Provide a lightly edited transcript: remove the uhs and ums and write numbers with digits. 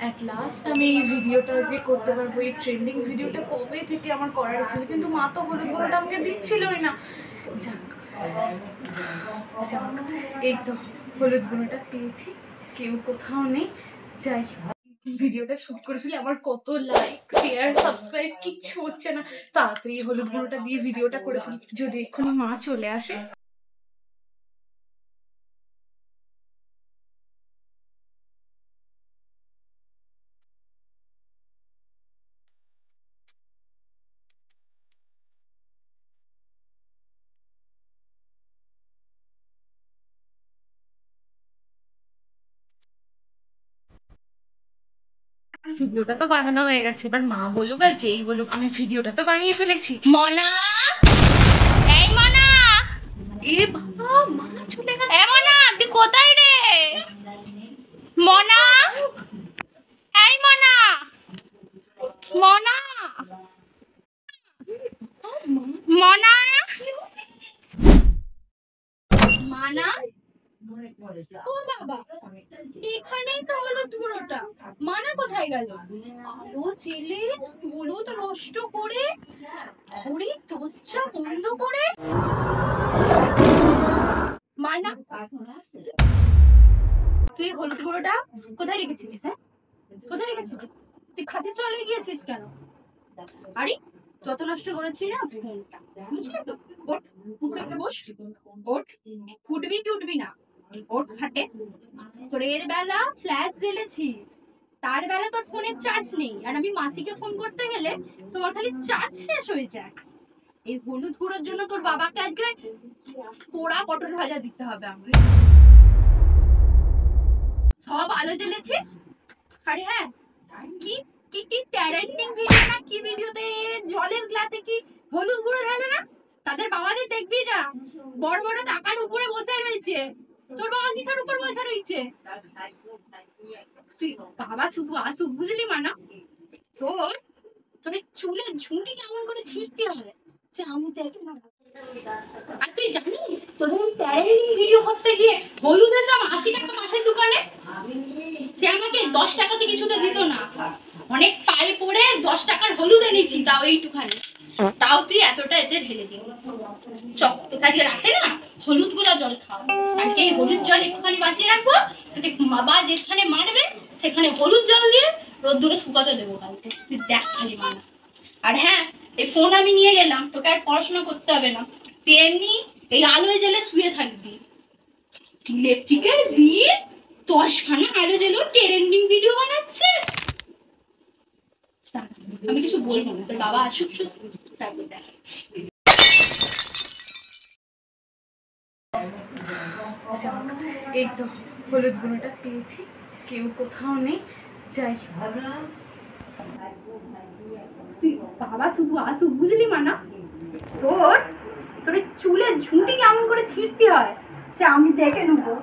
At last আমি এই ভিডিওটা যে করতে পারবো, এই ট্রেন্ডিং ভিডিওটা কবে থেকে আমার করার ছিল, কিন্তু মা তো হলুদ গুঁড়োটা আমাকে দিচ্ছিলই না। যাক যাক, এই তো হলুদ গুঁড়োটা পেয়েছি, কেউ কোথাও নেই। যাই ভিডিওটা শুট করে ফেলি। আমার কত লাইক শেয়ার সাবস্ক্রাইব কিচ্ছু হচ্ছে না, তাড়াতাড়ি হলুদ গুঁড়োটা দিয়ে ভিডিওটা করে ফেলি, যদি এক্ষুনি মা চলে আসে। ভিডিওটা তো বানানো হয়ে গেছে, এবার মা বলুক আর যেই বলুক, আমি ভিডিওটা তো বানিয়ে ফেলেছি। মনা, এই মনা, এ বাবা মা চলে গেল। এ মনা, তুই কোথায় রে? মনা, এই মনা, মনা, মনা, মানা, ও বাবা, এখানেই তো হলুদ গুঁড়োটা। মানা কোথায় গেল? আলো জেলে হলুদ নষ্ট করে ঘুড়ি চর্চা বন্ধ করে। মানা, তুই হলুদ গুঁড়োটা কোথায় রেখেছিলিস? হ্যাঁ, কোথায় রেখেছিলিস? তুই খাতে চলে গিয়েছিস কেন? আরে যত নষ্ট করেছি না ফোনটা, বুঝলি তো? ওঠ, উঠে বস, ওঠ, উঠবি কি উঠবি না? ওঠ খাটে। তোর এর বেলা ফ্ল্যাশ জ্বেলেছি, তার বেলা তোর ফোনের চার্জ নেই, আর আমি মাসিকে ফোন করতে গেলে তোমার খালি চার্জ শেষ হয়ে যায়। এই হলুদ গুঁড়োর জন্য তোর বাবাকে আজকে পোড়া পটল ভাজা দিতে হবে আমাকে। সব আলো জ্বেলেছিস। আরে হ্যাঁ, কি কি কি ট্যালেন্টিং ভিডিও না, কি ভিডিওতে জলের গ্লাসে কি হলুদ গুঁড়ো ঢালে না? তাদের বাবাদের দেখবি যা বড় বড় টাকার উপরে বসে রয়েছে, তোর বাবা কিটার উপর বসে রয়েছে? তুই বাবা শুধু আসুক, বুঝলি মানা? তোর তোর চুলে ঝুঁটি কেমন করে ছিঁড়তে হয় সে আমি দেখি না। আর তুই জানিস তোদের ট্যালেন্টিং ভিডিও করতে গিয়ে হলুদের দাম 80 টাকা মাসের দোকানে। সে আমাকে 10 টাকাতে কিছুতে দিত না, অনেক পায়ে পড়ে 10 টাকার হলুদ এনেছি, তাও এইটুখানি, তাও তুই এতটা এতে ঢেলে দিবি। চক তোকে আজকে রাতে না হলুদ গুলা জল খাও, আজকে এই হলুদ জল একটুখানি বাঁচিয়ে রাখবো, বাবা যেখানে মারবে সেখানে হলুদ জল দিয়ে রোদ্দুরে শুকাতে দেবো কালকে, তুই দেখ খালি মানা। আর হ্যাঁ, এই ফোন আমি নিয়ে গেলাম, তোকে আর পড়াশোনা করতে হবে না, তুই এমনি এই আলোয় জেলে শুয়ে থাকবি। ইলেকট্রিকের বিল 10খানা আলো জেলেও ট্রেন্ডিং ভিডিও বানাচ্ছে। আমি কিছু বলবো না, তোর বাবা আসুক শুধু, তারপর দেখাচ্ছি। এই তো হলুদ গুঁড়োটা পেয়েছি, কেউ কোথাও নেই। যাই তুই বাবা শুধু আসুক, বুঝলি মানা? তোর তোর চুলে ঝুঁটি কেমন করে ছিঁড়তে হয় সে আমি দেখে নেবো।